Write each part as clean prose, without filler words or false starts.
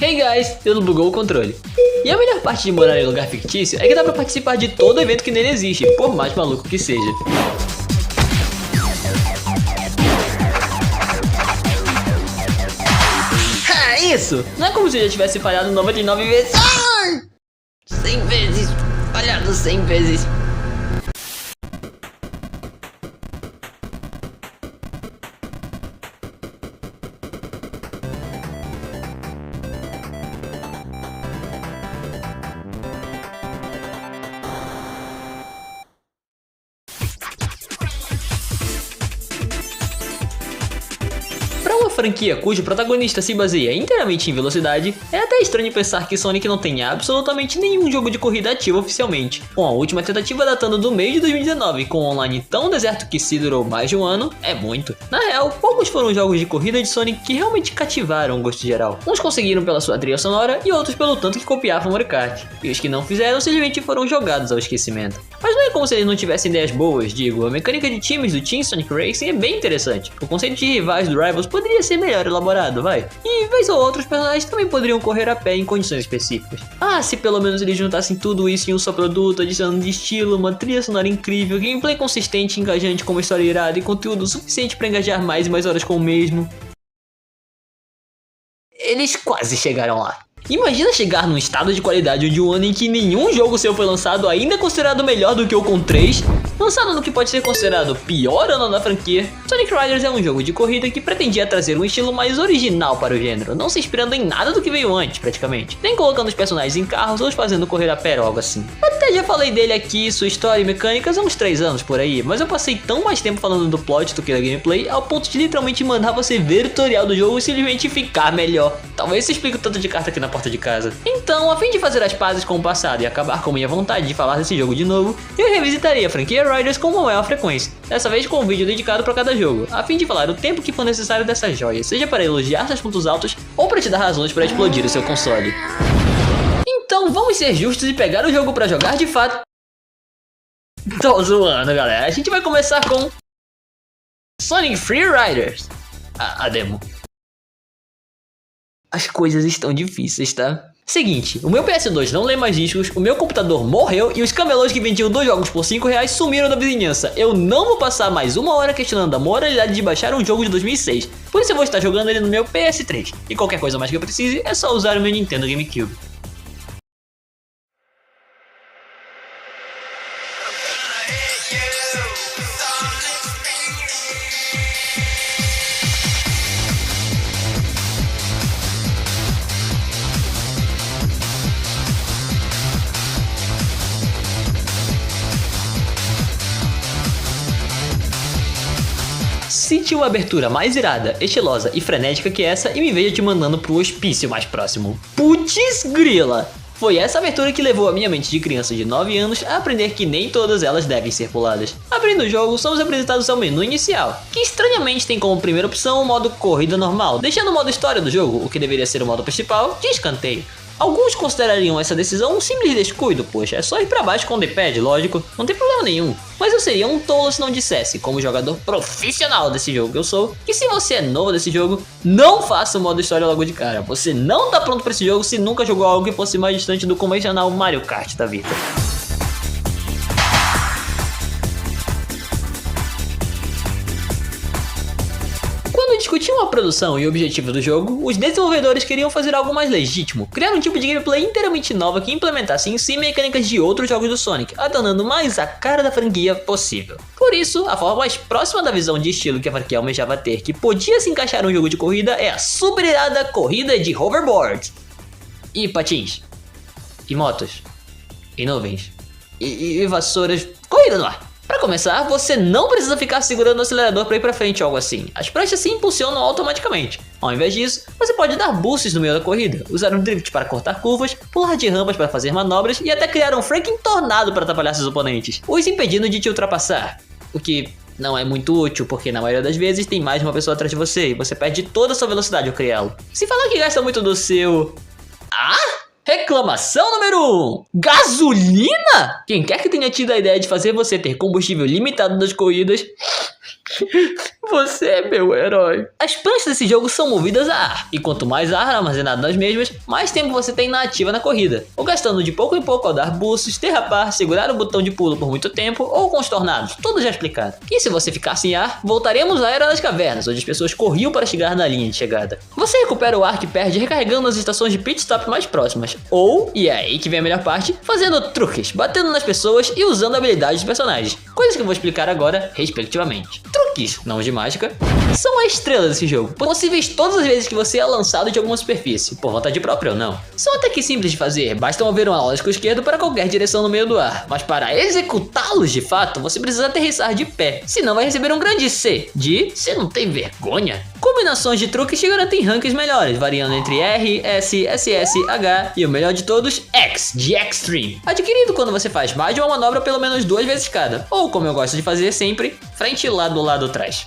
Hey guys, ele bugou o controle. E a melhor parte de morar em lugar fictício é que dá pra participar de todo evento que nele existe, por mais maluco que seja. Isso! Não é como se eu já tivesse falhado 99 vezes. 100 vezes! Falhado 100 vezes! Para uma franquia cujo protagonista se baseia inteiramente em velocidade, é até estranho pensar que Sonic não tenha absolutamente nenhum jogo de corrida ativo oficialmente, com a última tentativa datando do meio de 2019, com um online tão deserto que se durou mais de um ano, é muito. Na real, poucos foram jogos de corrida de Sonic que realmente cativaram o gosto geral. Uns conseguiram pela sua trilha sonora e outros pelo tanto que copiavam Mario Kart, e os que não fizeram simplesmente foram jogados ao esquecimento. Mas não é como se eles não tivessem ideias boas, digo, a mecânica de times do Team Sonic Racing é bem interessante, o conceito de rivais do Rivals poderia ser melhor elaborado, vai. E vez ou outra os personagens também poderiam correr a pé em condições específicas. Ah, se pelo menos eles juntassem tudo isso em um só produto, adicionando de estilo, uma trilha sonora incrível, gameplay consistente, engajante com uma história irada e conteúdo suficiente para engajar mais e mais horas com o mesmo. Eles quase chegaram lá. Imagina chegar num estado de qualidade onde o ano em que nenhum jogo seu foi lançado ainda é considerado melhor do que o com 3, lançado no que pode ser considerado o pior ano da franquia. Sonic Riders é um jogo de corrida que pretendia trazer um estilo mais original para o gênero, não se inspirando em nada do que veio antes, praticamente, nem colocando os personagens em carros ou os fazendo correr a pé ou algo assim. Até já falei dele aqui, sua história e mecânicas há uns 3 anos por aí, mas eu passei tão mais tempo falando do plot do que da gameplay, ao ponto de literalmente mandar você ver o tutorial do jogo e simplesmente ficar melhor. Talvez isso explique o tanto de carta aqui na porta de casa. Então, a fim de fazer as pazes com o passado e acabar com minha vontade de falar desse jogo de novo, eu revisitaria a franquia Riders com uma maior frequência, dessa vez com um vídeo dedicado para cada jogo, a fim de falar o tempo que for necessário dessa joia, seja para elogiar seus pontos altos ou para te dar razões para explodir o seu console. Então vamos ser justos e pegar o jogo para jogar de fato. Tô zoando, galera. A gente vai começar com Sonic Free Riders, a demo. As coisas estão difíceis, tá? Seguinte, o meu PS2 não lê mais discos, o meu computador morreu e os camelôs que vendiam 2 jogos por 5 reais sumiram da vizinhança. Eu não vou passar mais 1 hora questionando a moralidade de baixar um jogo de 2006. Por isso eu vou estar jogando ele no meu PS3. E qualquer coisa mais que eu precise é só usar o meu Nintendo GameCube. Cite uma abertura mais irada, estilosa e frenética que essa e me veja te mandando pro hospício mais próximo. Putz grila! Foi essa abertura que levou a minha mente de criança de 9 anos a aprender que nem todas elas devem ser puladas. Abrindo o jogo, somos apresentados ao menu inicial, que estranhamente tem como primeira opção o modo corrida normal, deixando o modo história do jogo, o que deveria ser o modo principal, de escanteio. Alguns considerariam essa decisão um simples descuido, poxa, é só ir pra baixo com o D-pad, lógico, não tem problema nenhum. Mas eu seria um tolo se não dissesse, como jogador profissional desse jogo que eu sou, que se você é novo desse jogo, não faça o modo história logo de cara. Você não tá pronto pra esse jogo se nunca jogou algo que fosse mais distante do convencional Mario Kart da vida. Discutiam a produção e o objetivo do jogo, os desenvolvedores queriam fazer algo mais legítimo, criar um tipo de gameplay inteiramente nova que implementasse em si mecânicas de outros jogos do Sonic, adornando mais a cara da franquia possível. Por isso, a forma mais próxima da visão de estilo que a franquia almejava ter que podia se encaixar em um jogo de corrida é a super irada corrida de hoverboards, e patins, e motos, e nuvens, e vassouras, corrida no ar. Para começar, você não precisa ficar segurando o acelerador para ir para frente ou algo assim. As pranchas se impulsionam automaticamente. Ao invés disso, você pode dar boosts no meio da corrida, usar um drift para cortar curvas, pular de rampas para fazer manobras e até criar um freaking tornado para atrapalhar seus oponentes, os impedindo de te ultrapassar. O que não é muito útil, porque na maioria das vezes tem mais de uma pessoa atrás de você e você perde toda a sua velocidade ao criá-lo. Se falar que gasta muito do seu... Reclamação número 1. Gasolina? Quem quer que tenha tido a ideia de fazer você ter combustível limitado nas corridas Você é meu herói. As pranchas desse jogo são movidas a ar, e quanto mais ar armazenado nas mesmas, mais tempo você tem na ativa na corrida, ou gastando de pouco em pouco ao dar boosts, derrapar, segurar o botão de pulo por muito tempo, ou com os tornados, tudo já explicado. E se você ficar sem ar, voltaremos à Era das Cavernas, onde as pessoas corriam para chegar na linha de chegada. Você recupera o ar que perde recarregando nas estações de pit stop mais próximas, ou, e é aí que vem a melhor parte, fazendo truques, batendo nas pessoas e usando habilidades dos personagens, coisas que eu vou explicar agora, respectivamente. Truques, não de mágica, são a estrela desse jogo, possíveis todas as vezes que você é lançado de alguma superfície, por vontade própria ou não. São até que simples de fazer, basta mover um analógico esquerdo para qualquer direção no meio do ar, mas para executá-los de fato, você precisa aterrissar de pé, senão vai receber um grande C, de "você não tem vergonha?". Combinações de truques te garantem rankings melhores, variando entre R, S, SS, H e o melhor de todos, X, de Extreme, adquirido quando você faz mais de uma manobra pelo menos 2 vezes cada, ou como eu gosto de fazer sempre, frente, lado, lado, trás.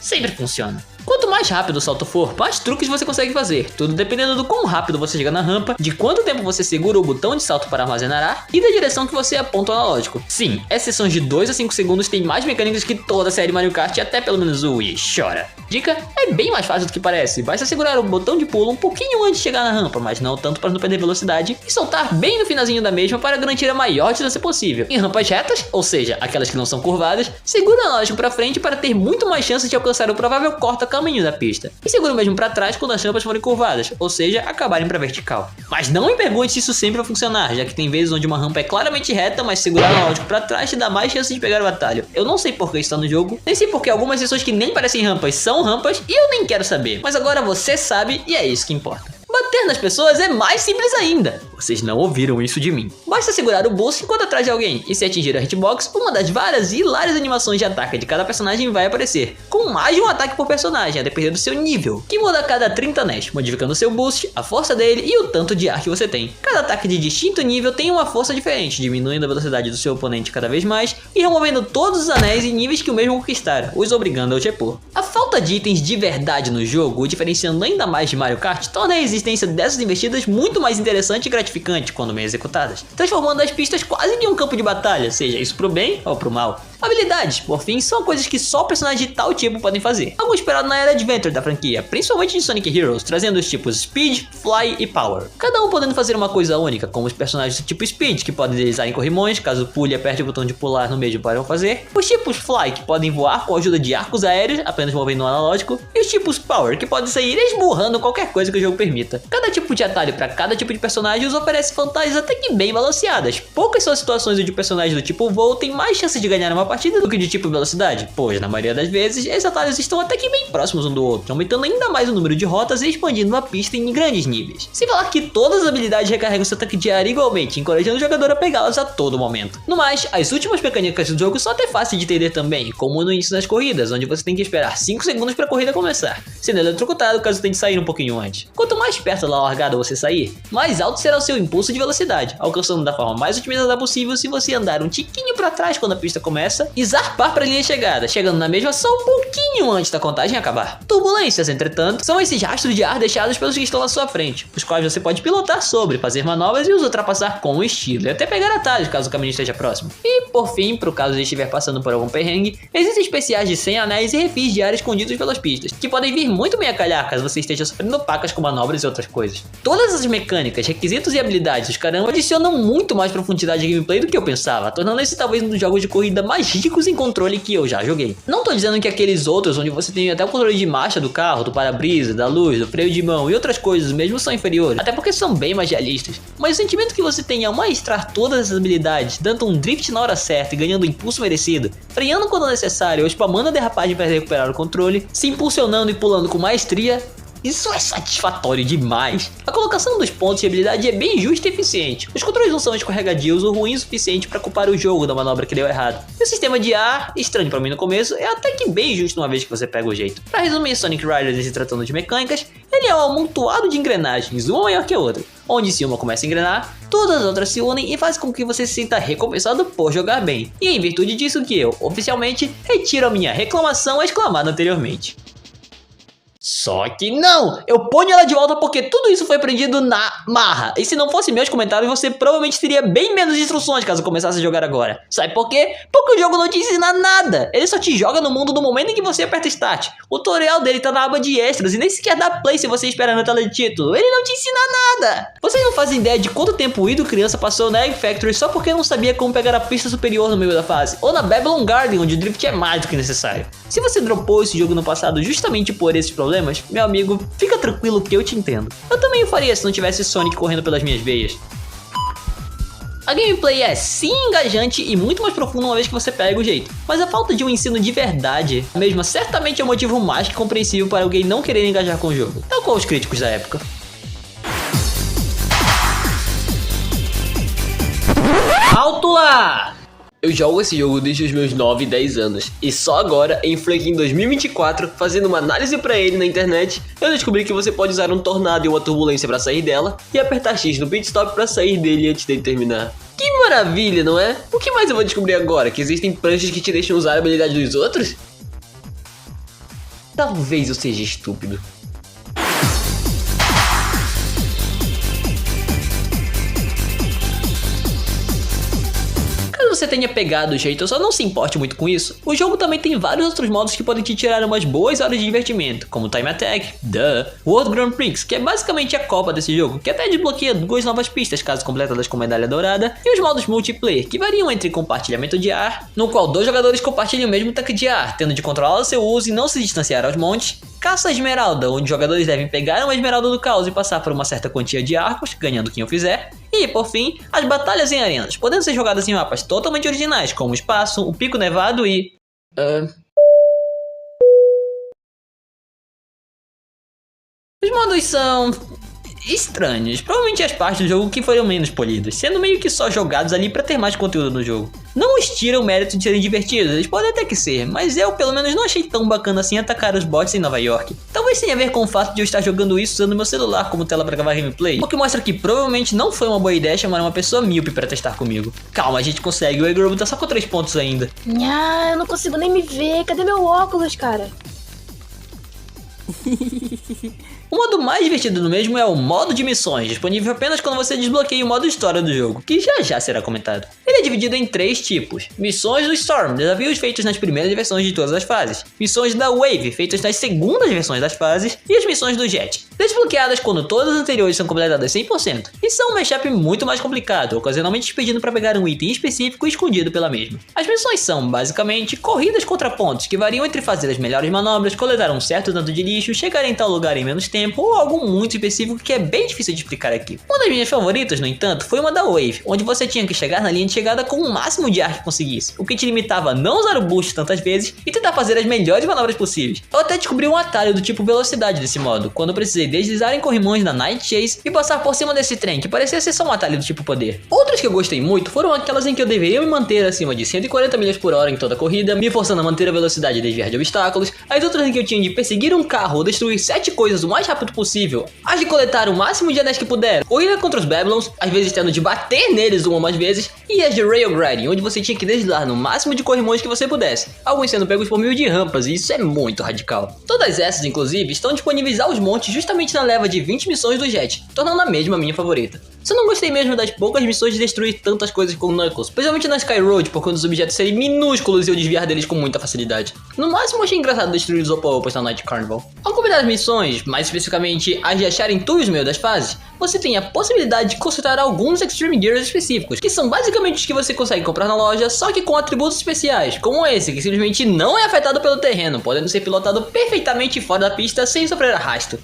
Sempre funciona. Quanto mais rápido o salto for, mais truques você consegue fazer, tudo dependendo do quão rápido você chega na rampa, de quanto tempo você segura o botão de salto para armazenar ar e da direção que você aponta o analógico. Sim, essas sessões de 2 a 5 segundos têm mais mecânicas que toda a série Mario Kart e até pelo menos o Wii. Chora! Dica, é bem mais fácil do que parece, basta segurar o botão de pulo um pouquinho antes de chegar na rampa, mas não tanto para não perder velocidade, e soltar bem no finalzinho da mesma para garantir a maior distância possível. Em rampas retas, ou seja, aquelas que não são curvadas, segura o analógico para frente para ter muito mais chance de alcançar o provável corta-caminho da pista, e segura o mesmo para trás quando as rampas forem curvadas, ou seja, acabarem para vertical. Mas não me pergunte se isso sempre vai funcionar, já que tem vezes onde uma rampa é claramente reta, mas segurar o analógico para trás te dá mais chance de pegar o atalho. Eu não sei por que está no jogo, nem sei porque algumas sessões que nem parecem rampas são rampas, e eu nem quero saber, mas agora você sabe e é isso que importa. Bater nas pessoas é mais simples ainda. Vocês não ouviram isso de mim. Basta segurar o boost enquanto atrás de alguém, e se atingir a hitbox, uma das várias e hilárias animações de ataque de cada personagem vai aparecer, com mais de um ataque por personagem, a depender do seu nível, que muda a cada 30 NES, modificando o seu boost, a força dele e o tanto de ar que você tem. Cada ataque de distinto nível tem uma força diferente, diminuindo a velocidade do seu oponente cada vez mais e removendo todos os anéis e níveis que o mesmo conquistara, os obrigando ao G-Pur. A falta de itens de verdade no jogo, o diferenciando ainda mais de Mario Kart, torna a existência dessas investidas muito mais interessante e gratificante quando bem executadas, transformando as pistas quase em um campo de batalha, seja isso pro bem ou pro mal. Habilidades, por fim, são coisas que só personagens de tal tipo podem fazer, algo esperado na era Adventure da franquia, principalmente de Sonic Heroes, trazendo os tipos Speed, Fly e Power, cada um podendo fazer uma coisa única, como os personagens do tipo Speed, que podem deslizar em corrimões, caso pule e aperte o botão de pular no mesmo para fazer, os tipos Fly, que podem voar com a ajuda de arcos aéreos, apenas movendo o analógico, e os tipos Power, que podem sair esmurrando qualquer coisa que o jogo permita. Cada tipo de atalho para cada tipo de personagem os oferece vantagens até que bem balanceadas. Poucas são as situações onde o personagem do tipo voo tem mais chances de ganhar uma partida do que de tipo velocidade, pois na maioria das vezes esses atalhos estão até que bem próximos um do outro, aumentando ainda mais o número de rotas e expandindo a pista em grandes níveis. Sem falar que todas as habilidades recarregam seu tanque de ar igualmente, encorajando o jogador a pegá-las a todo momento. No mais, as últimas mecânicas do jogo são até fáceis de entender também, como no início das corridas, onde você tem que esperar 5 segundos para a corrida começar, sendo eletrocutado caso tente sair um pouquinho antes. Quanto mais perto da largada você sair, mais alto será o seu impulso de velocidade, alcançando da forma mais otimizada possível se você andar um tiquinho para trás quando a pista começa e zarpar para a linha de chegada, chegando na mesma só um pouquinho antes da contagem acabar. Turbulências, entretanto, são esses rastros de ar deixados pelos que estão à sua frente, os quais você pode pilotar sobre, fazer manobras e os ultrapassar com estilo, e até pegar atalhos caso o caminho esteja próximo. E, por fim, pro caso de estiver passando por algum perrengue, existem especiais de 100 anéis e refis de ar escondidos pelas pistas, que podem vir muito bem a calhar caso você esteja sofrendo pacas com manobras e outras coisas. Todas essas mecânicas, requisitos e habilidades dos caramba adicionam muito mais profundidade de gameplay do que eu pensava, tornando esse talvez um dos jogos de corrida mais ricos em controle que eu já joguei. Não tô dizendo que aqueles outros onde você tem até o controle de marcha do carro, do para-brisa, da luz, do freio de mão e outras coisas mesmo são inferiores, até porque são bem mais realistas, mas o sentimento que você tem ao maestrar todas essas habilidades, dando um drift na hora certa e ganhando o impulso merecido, freando quando necessário ou spamando a derrapagem para recuperar o controle, se impulsionando e pulando com maestria, isso é satisfatório demais. A colocação dos pontos de habilidade é bem justa e eficiente. Os controles não são escorregadios ou ruins o suficiente para culpar o jogo da manobra que deu errado. E o sistema de ar, estranho para mim no começo, é até que bem justo uma vez que você pega o jeito. Para resumir Sonic Riders se tratando de mecânicas, ele é um amontoado de engrenagens, uma maior que a outra, onde se uma começa a engrenar, todas as outras se unem e fazem com que você se sinta recompensado por jogar bem. E é em virtude disso que eu, oficialmente, retiro a minha reclamação exclamada anteriormente. Só que não, eu ponho ela de volta porque tudo isso foi aprendido na marra. E se não fosse meus comentários, você provavelmente teria bem menos instruções caso começasse a jogar agora. Sabe por quê? Porque o jogo não te ensina nada. Ele só te joga no mundo no momento em que você aperta Start. O tutorial dele tá na aba de extras e nem sequer dá play se você espera na tela de título. Ele não te ensina nada. Vocês não fazem ideia de quanto tempo o Ido criança passou na Egg Factory só porque não sabia como pegar a pista superior no meio da fase. Ou na Babylon Garden, onde o drift é mais do que necessário. Se você dropou esse jogo no passado justamente por esses problemas, meu amigo, fica tranquilo que eu te entendo. Eu também o faria se não tivesse Sonic correndo pelas minhas veias. A gameplay é sim engajante e muito mais profunda uma vez que você pega o jeito, mas a falta de um ensino de verdade mesmo certamente é um motivo mais que compreensível para alguém não querer engajar com o jogo, tal qual os críticos da época. Alto lá! Eu jogo esse jogo desde os meus 9 e 10 anos, e só agora, em Flake em 2024, fazendo uma análise pra ele na internet, eu descobri que você pode usar um tornado e uma turbulência pra sair dela, e apertar X no pit stop pra sair dele antes dele terminar. Que maravilha, não é? O que mais eu vou descobrir agora? Que existem pranchas que te deixam usar a habilidade dos outros? Talvez eu seja estúpido. Você tenha pegado o jeito ou só não se importe muito com isso, o jogo também tem vários outros modos que podem te tirar umas boas horas de divertimento, como Time Attack, World Grand Prix, que é basicamente a copa desse jogo, que até desbloqueia 2 novas pistas caso completadas com medalha dourada, e os modos multiplayer, que variam entre compartilhamento de ar, no qual 2 jogadores compartilham o mesmo tanque de ar, tendo de controlar o seu uso e não se distanciar aos montes, Caça à Esmeralda, onde jogadores devem pegar uma esmeralda do caos e passar por uma certa quantia de arcos, ganhando quem o fizer. E, por fim, as batalhas em arenas, podendo ser jogadas em mapas totalmente originais, como o Espaço, o Pico Nevado e... Os modos são... estranhos, provavelmente as partes do jogo que foram menos polidas, sendo meio que só jogados ali pra ter mais conteúdo no jogo. Não os tira o mérito de serem divertidos, eles podem até que ser, mas eu pelo menos não achei tão bacana assim atacar os bots em Nova York. Talvez tenha a ver com o fato de eu estar jogando isso usando meu celular como tela pra gravar gameplay, o que mostra que provavelmente não foi uma boa ideia chamar uma pessoa míope pra testar comigo. Calma, a gente consegue, o Eggrobo tá só com 3 pontos ainda. Nha, eu não consigo nem me ver, cadê meu óculos, cara? O modo mais divertido do mesmo é o modo de missões, disponível apenas quando você desbloqueia o modo história do jogo, que já será comentado. Ele é dividido em 3 tipos: missões do Storm, desafios feitos nas primeiras versões de todas as fases, missões da Wave, feitas nas segundas versões das fases, e as missões do Jet, desbloqueadas quando todas as anteriores são completadas 100%, e são um mashup muito mais complicado, ocasionalmente te pedindo para pegar um item específico escondido pela mesma. As missões são, basicamente, corridas contra pontos, que variam entre fazer as melhores manobras, coletar um certo tanto de lixo, chegar em tal lugar em menos tempo, ou algo muito específico que é bem difícil de explicar aqui. Uma das minhas favoritas, no entanto, foi uma da Wave, onde você tinha que chegar na linha de chegada com o máximo de ar que conseguisse, o que te limitava a não usar o boost tantas vezes e tentar fazer as melhores manobras possíveis. Eu até descobri um atalho do tipo velocidade desse modo, quando eu precisei deslizar em corrimões da Night Chase e passar por cima desse trem, que parecia ser só um atalho do tipo poder. Outras que eu gostei muito foram aquelas em que eu deveria me manter acima de 140 milhas por hora em toda a corrida, me forçando a manter a velocidade e desviar de obstáculos, as outras em que eu tinha de perseguir um carro ou destruir 7 coisas o mais rápido possível, as de coletar o máximo de anéis que puder, corrida contra os Babylons, às vezes tendo de bater neles umas vezes, e as de Railgriding, onde você tinha que deslizar no máximo de corrimões que você pudesse, alguns sendo pegos por meio de rampas, e isso é muito radical. Todas essas, inclusive, estão disponíveis aos montes justamente na leva de 20 missões do Jet, tornando a mesma a minha favorita. Só não gostei mesmo das poucas missões de destruir tantas coisas com Knuckles, principalmente na Sky Road, por conta dos objetos serem minúsculos e eu desviar deles com muita facilidade. No máximo achei engraçado destruir os Opa-Opas na Night Carnival. Ao completar as missões, mais especificamente as de acharem tubos no meio das fases, você tem a possibilidade de consultar alguns Extreme Gears específicos, que são basicamente os que você consegue comprar na loja, só que com atributos especiais, como esse, que simplesmente não é afetado pelo terreno, podendo ser pilotado perfeitamente fora da pista sem sofrer arrasto.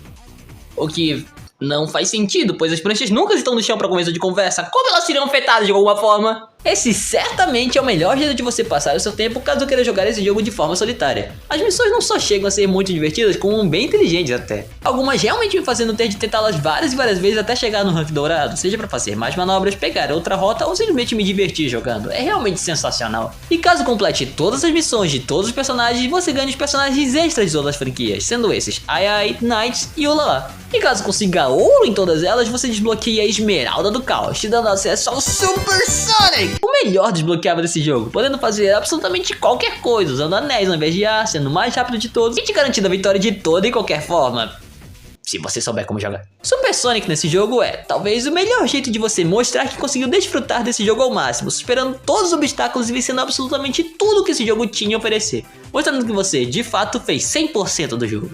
O que não faz sentido, pois as pranchas nunca estão no chão para começo de conversa, como elas seriam afetadas de alguma forma? Esse certamente é o melhor jeito de você passar o seu tempo caso queira jogar esse jogo de forma solitária. As missões não só chegam a ser muito divertidas, como bem inteligentes até. Algumas realmente me fazendo ter de tentá-las várias e várias vezes até chegar no rank dourado, seja para fazer mais manobras, pegar outra rota ou simplesmente me divertir jogando. É realmente sensacional. E caso complete todas as missões de todos os personagens, você ganha os personagens extras de todas as franquias, sendo esses Ai Ai, Knights e Ulala. E caso consiga ouro em todas elas, você desbloqueia a Esmeralda do Caos, te dando acesso ao Super Sonic, o melhor desbloqueável desse jogo, podendo fazer absolutamente qualquer coisa, usando anéis ao invés de ar, sendo o mais rápido de todos e te garantindo a vitória de toda e qualquer forma. Se você souber como jogar. Super Sonic nesse jogo é, talvez, o melhor jeito de você mostrar que conseguiu desfrutar desse jogo ao máximo, superando todos os obstáculos e vencendo absolutamente tudo que esse jogo tinha a oferecer, mostrando que você, de fato, fez 100% do jogo.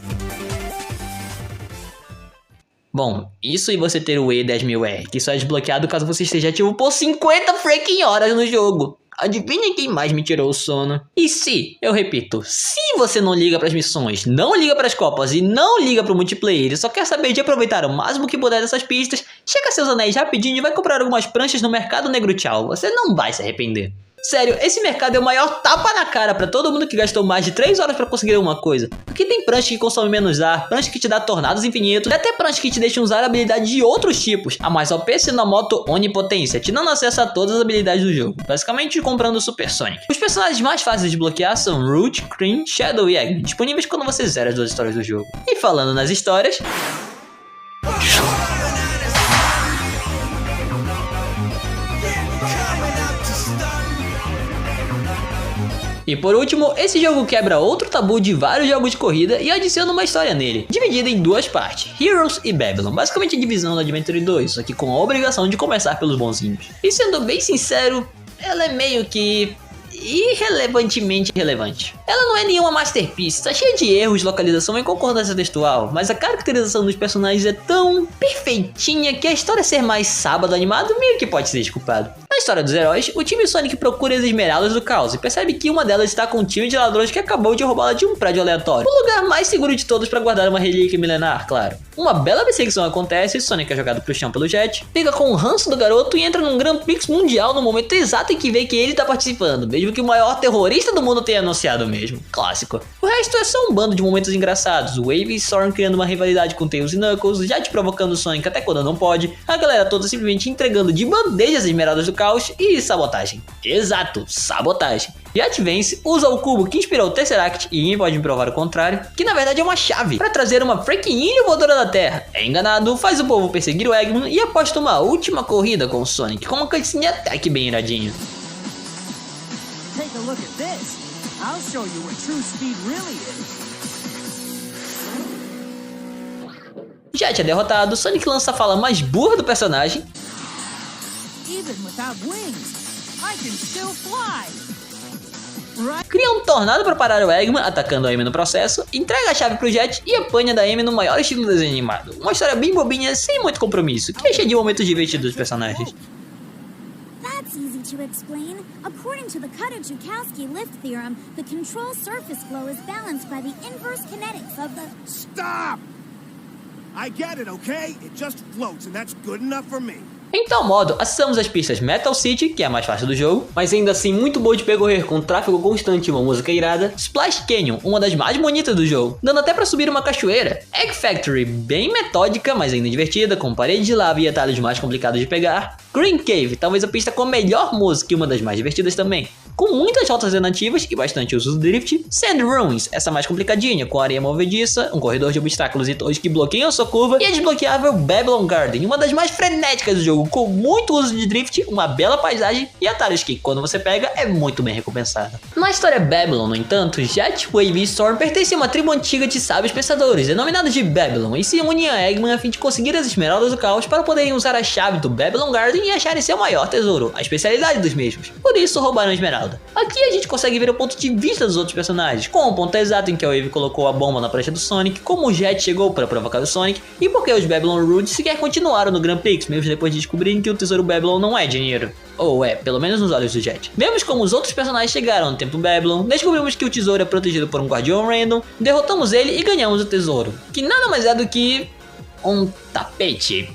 Bom, isso e você ter o E10000R, que só é desbloqueado caso você esteja ativo por 50 freaking horas no jogo. Adivinha quem mais me tirou o sono? E se, eu repito, se você não liga para as missões, não liga para as copas e não liga para o multiplayer e só quer saber de aproveitar o máximo que puder dessas pistas, chega seus anéis rapidinho e vai comprar algumas pranchas no mercado negro tchau, você não vai se arrepender. Sério, esse mercado é o maior tapa na cara pra todo mundo que gastou mais de 3 horas pra conseguir alguma coisa. Aqui tem prancha que consome menos ar, prancha que te dá tornados infinitos, e até prancha que te deixa usar habilidades de outros tipos. A mais OP sendo a moto Onipotência, te dando acesso a todas as habilidades do jogo, basicamente comprando o Super Sonic. Os personagens mais fáceis de desbloquear são Root, Cream, Shadow e Egg, disponíveis quando você zera as duas histórias do jogo. E falando nas histórias... E por último, esse jogo quebra outro tabu de vários jogos de corrida e adiciona uma história nele, dividida em duas partes, Heroes e Babylon, basicamente a divisão do Adventure 2, só que com a obrigação de começar pelos bonzinhos. E sendo bem sincero, ela é meio que... irrelevantemente relevante. Ela não é nenhuma masterpiece, tá cheia de erros de localização e concordância textual, mas a caracterização dos personagens é tão perfeitinha que a história ser mais sábado animado meio que pode ser desculpado. Na história dos heróis, o time Sonic procura as Esmeraldas do Caos e percebe que uma delas está com um time de ladrões que acabou de roubá-la de um prédio aleatório. O lugar mais seguro de todos para guardar uma relíquia milenar, claro. Uma bela perseguição acontece, Sonic é jogado pro chão pelo Jet, fica com o ranço do garoto e entra num Grand Prix mundial no momento exato em que vê que ele tá participando, mesmo que o maior terrorista do mundo tenha anunciado mesmo. Clássico. O resto é só um bando de momentos engraçados, Wave e Storm criando uma rivalidade com Tails e Knuckles, Jet provocando Sonic até quando não pode, a galera toda simplesmente entregando de bandeja as Esmeraldas do Caos e sabotagem. Exato, sabotagem. Jet vence, usa o cubo que inspirou o Tesseract, e ninguém pode me provar o contrário, que na verdade é uma chave, para trazer uma freaking ilha voadora da Terra. É enganado, faz o povo perseguir o Eggman e aposta uma última corrida com o Sonic, com uma cutscene até que bem iradinha. Take a look at this. I'll show you what true speed really is. Jet é derrotado, Sonic lança a fala mais burra do personagem. Even without wings, I can still fly. Cria um tornado para parar o Eggman, atacando a Amy no processo, entrega a chave pro Jet e apanha da Amy no maior estilo do desenho animado. Uma história bem bobinha, sem muito compromisso, que é cheia de momentos divertidos dos personagens. That's easy to explain. According to the Kutta-Joukowski lift theorem, the control surface flow is balanced by the inverse kinetics of the... Stop! I get it, okay? It just floats and that's good enough for me. Em tal modo, acessamos as pistas Metal City, que é a mais fácil do jogo, mas ainda assim muito boa de percorrer com tráfego constante e uma música irada, Splash Canyon, uma das mais bonitas do jogo, dando até pra subir uma cachoeira, Egg Factory, bem metódica, mas ainda divertida, com parede de lava e atalhos mais complicados de pegar, Green Cave, talvez a pista com a melhor música e uma das mais divertidas também, com muitas rotas alternativas e bastante uso do drift, Sand Ruins, essa mais complicadinha, com areia movediça, um corredor de obstáculos e torres que bloqueiam a sua curva, e a desbloqueável Babylon Garden, uma das mais frenéticas do jogo, com muito uso de drift, uma bela paisagem e atalhos que, quando você pega, é muito bem recompensada. Na história Babylon, no entanto, Jet, Wave e Storm pertencem a uma tribo antiga de sábios pensadores, denominados de Babylon, e se unem a Eggman a fim de conseguir as Esmeraldas do Caos para poderem usar a chave do Babylon Garden e acharem seu maior tesouro, a especialidade dos mesmos. Por isso, roubaram a Esmeralda. Aqui a gente consegue ver o ponto de vista dos outros personagens, com o ponto exato em que a Wave colocou a bomba na prancha do Sonic, como o Jet chegou para provocar o Sonic, e porque os Babylon Roots sequer continuaram no Grand Prix, mesmo depois de descobrirem que o tesouro Babylon não é dinheiro. Ou é, pelo menos nos olhos do Jet. Vemos como os outros personagens chegaram no Templo Babylon, descobrimos que o tesouro é protegido por um guardião random, derrotamos ele e ganhamos o tesouro, que nada mais é do que um tapete.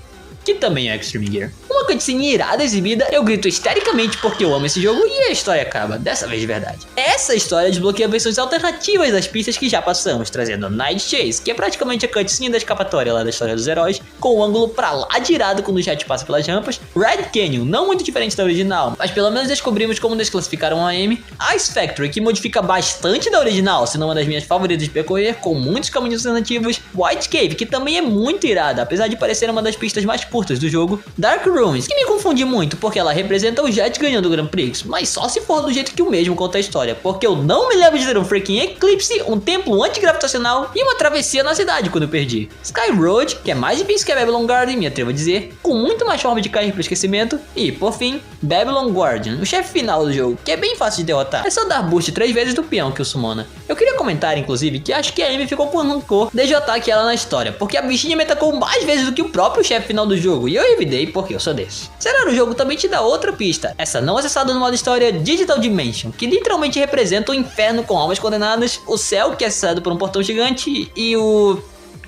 que também é Extreme Gear. Uma cutscene irada exibida, eu grito histericamente porque eu amo esse jogo e a história acaba, dessa vez de verdade. Essa história desbloqueia versões alternativas das pistas que já passamos, trazendo Night Chase, que é praticamente a cutscene da escapatória lá da história dos heróis, com o ângulo pra lá de irado quando o jet passa pelas rampas, Red Canyon, não muito diferente da original, mas pelo menos descobrimos como desclassificar um AM, Ice Factory, que modifica bastante da original, sendo uma das minhas favoritas de percorrer, com muitos caminhos alternativos, White Cave, que também é muito irada, apesar de parecer uma das pistas mais curtas do jogo, Dark Rooms, que me confunde muito porque ela representa o Jet ganhando o Grand Prix, mas só se for do jeito que o mesmo conta a história, porque eu não me lembro de ter um freaking eclipse, um templo antigravitacional e uma travessia na cidade quando eu perdi. Sky Road, que é mais difícil que a Babylon Garden, me atrevo a dizer, com muito mais forma de cair pro esquecimento, e por fim, Babylon Guardian, o chefe final do jogo, que é bem fácil de derrotar, é só dar boost 3 vezes do peão que o sumona. Eu queria comentar inclusive que acho que a Amy ficou por rancor desde o ataque ela na história, porque a bichinha me atacou mais vezes do que o próprio chefe final do jogo, e eu revidei porque eu sou desse. Será que o jogo também te dá outra pista, essa não acessada no modo história Digital Dimension, que literalmente representa o inferno com almas condenadas, o céu que é acessado por um portão gigante e o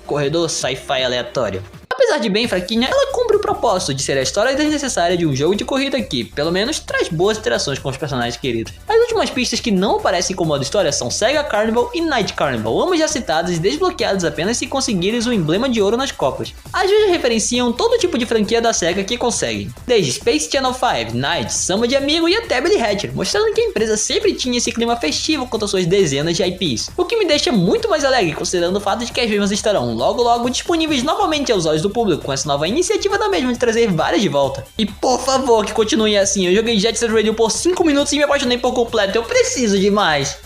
corredor sci-fi aleatório. Apesar de bem fraquinha, ela cumpre o propósito de ser a história desnecessária de um jogo de corrida que, pelo menos, traz boas interações com os personagens queridos. As últimas pistas que não aparecem como modo história são Sega Carnival e Night Carnival, ambas já citadas e desbloqueadas apenas se conseguires o emblema de ouro nas copas. As duas referenciam todo tipo de franquia da Sega que conseguem, desde Space Channel 5, Night, Samba de Amigo e até Billy Hatcher, mostrando que a empresa sempre tinha esse clima festivo quanto às suas dezenas de IPs, o que me deixa muito mais alegre considerando o fato de que as mesmas estarão logo disponíveis novamente aos olhos do público com essa nova iniciativa da mesma de trazer várias de volta. E por favor que continue assim, eu joguei Jet Set Radio por 5 minutos e me apaixonei por completo, eu preciso de mais.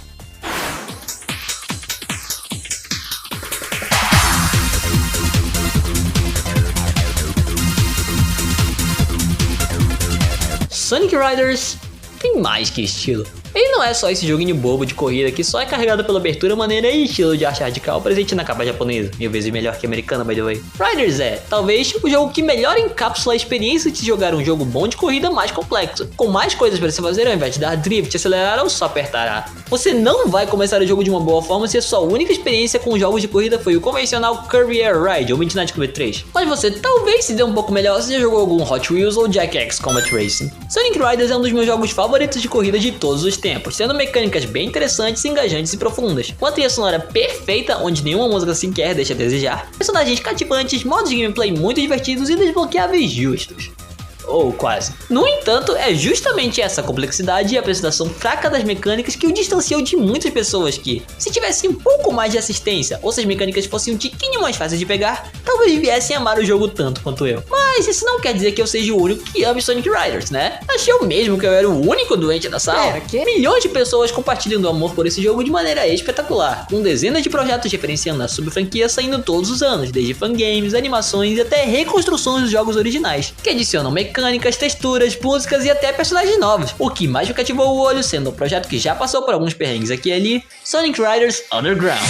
Sonic Riders tem mais que estilo. Ele não é só esse joguinho bobo de corrida que só é carregado pela abertura, maneira e estilo de arte radical presente na capa japonesa, 1000 vezes melhor que americana, by the way. Riders é, talvez, o jogo que melhor encapsula a experiência de jogar um jogo bom de corrida mais complexo, com mais coisas para se fazer ao invés de dar drift, acelerar ou só apertar A. Você não vai começar o jogo de uma boa forma se a sua única experiência com jogos de corrida foi o convencional Kirby Air Ride ou Midnight Club 3, mas você talvez se dê um pouco melhor se já jogou algum Hot Wheels ou Jack X Combat Racing. Sonic Riders é um dos meus jogos favoritos de corrida de todos os tempos, tendo mecânicas bem interessantes, engajantes e profundas. Uma trilha sonora perfeita, onde nenhuma música sequer deixa a desejar. Personagens cativantes, modos de gameplay muito divertidos e desbloqueáveis justos. Ou quase. No entanto, é justamente essa complexidade e apresentação fraca das mecânicas que o distanciou de muitas pessoas que, se tivessem um pouco mais de assistência ou se as mecânicas fossem um tiquinho mais fáceis de pegar, talvez viessem a amar o jogo tanto quanto eu. Mas isso não quer dizer que eu seja o único que ame Sonic Riders, né? Achei eu mesmo que eu era o único doente da sala. Milhões de pessoas compartilhando amor por esse jogo de maneira espetacular, com dezenas de projetos referenciando a sub-franquia saindo todos os anos, desde fangames, animações e até reconstruções dos jogos originais, que adicionam mecânicas, texturas, músicas e até personagens novos. O que mais me cativou o olho, sendo um projeto que já passou por alguns perrengues aqui e ali, Sonic Riders Underground.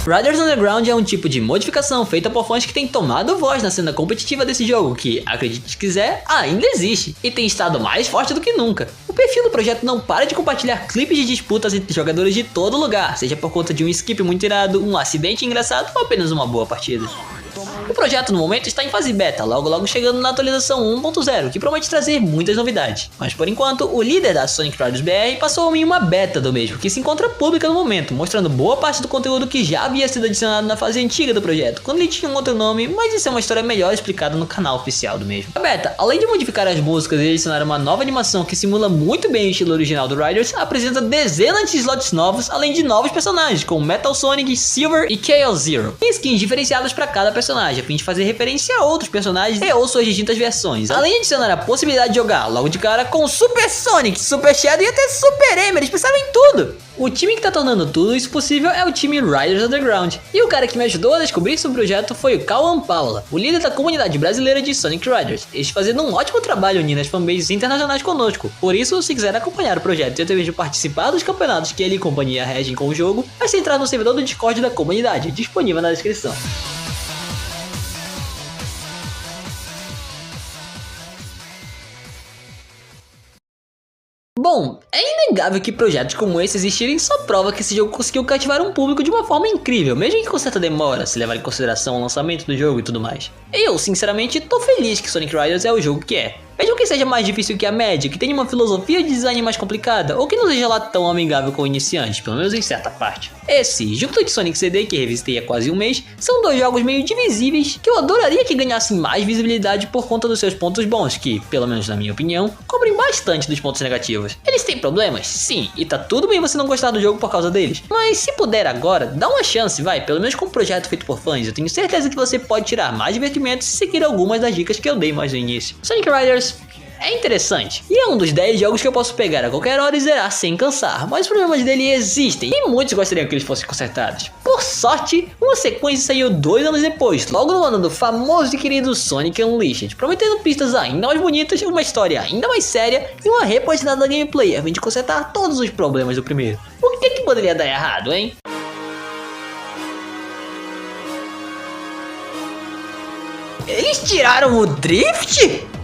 Riders Underground é um tipo de modificação feita por fãs que tem tomado voz na cena competitiva desse jogo, que, acredite se quiser, ainda existe, e tem estado mais forte do que nunca. O perfil do projeto não para de compartilhar clipes de disputas entre jogadores de todo lugar, seja por conta de um skip muito irado, um acidente engraçado ou apenas uma boa partida. O projeto no momento está em fase beta, logo chegando na atualização 1.0, que promete trazer muitas novidades. Mas por enquanto, o líder da Sonic Riders BR passou em uma beta do mesmo, que se encontra pública no momento, mostrando boa parte do conteúdo que já havia sido adicionado na fase antiga do projeto, quando ele tinha um outro nome, mas isso é uma história melhor explicada no canal oficial do mesmo. A beta, além de modificar as músicas e adicionar uma nova animação que simula muito bem o estilo original do Riders, apresenta dezenas de slots novos, além de novos personagens, como Metal Sonic, Silver e Chaos Zero, e skins diferenciadas para cada personagem, a fim de fazer referência a outros personagens e ou suas distintas versões, além de adicionar a possibilidade de jogar logo de cara com Super Sonic, Super Shadow e até Super Amy, eles pensaram em tudo! O time que tá tornando tudo isso possível é o time Riders Underground, e o cara que me ajudou a descobrir sobre o projeto foi o Cauã Paula, o líder da comunidade brasileira de Sonic Riders, eles fazendo um ótimo trabalho unindo as fanbases internacionais conosco. Por isso, se quiser acompanhar o projeto e até mesmo participar dos campeonatos que ele e companhia regem com o jogo, basta entrar no servidor do Discord da comunidade, disponível na descrição. Bom, é inegável que projetos como esse existirem só prova que esse jogo conseguiu cativar um público de uma forma incrível, mesmo que com certa demora, se levar em consideração o lançamento do jogo e tudo mais. Eu, sinceramente, tô feliz que Sonic Riders é o jogo que é. Mesmo que seja mais difícil que a média, que tenha uma filosofia de design mais complicada, ou que não seja lá tão amigável com iniciantes, pelo menos em certa parte. Esse, junto de Sonic CD, que revisitei há quase um mês, são dois jogos meio divisíveis que eu adoraria que ganhassem mais visibilidade por conta dos seus pontos bons, que, pelo menos na minha opinião, cobrem bastante dos pontos negativos. Eles têm problemas? Sim, e tá tudo bem você não gostar do jogo por causa deles, mas se puder agora, dá uma chance, vai, pelo menos com um projeto feito por fãs, eu tenho certeza que você pode tirar mais divertimento se seguir algumas das dicas que eu dei mais no início. Sonic Riders é interessante, e é um dos 10 jogos que eu posso pegar a qualquer hora e zerar sem cansar, mas os problemas dele existem, e muitos gostariam que eles fossem consertados. Por sorte, uma sequência saiu 2 anos depois, logo no ano do famoso e querido Sonic Unleashed, prometendo pistas ainda mais bonitas, uma história ainda mais séria e uma repaginada da gameplay, a fim de consertar todos os problemas do primeiro. O que poderia dar errado, hein? Eles tiraram o Drift?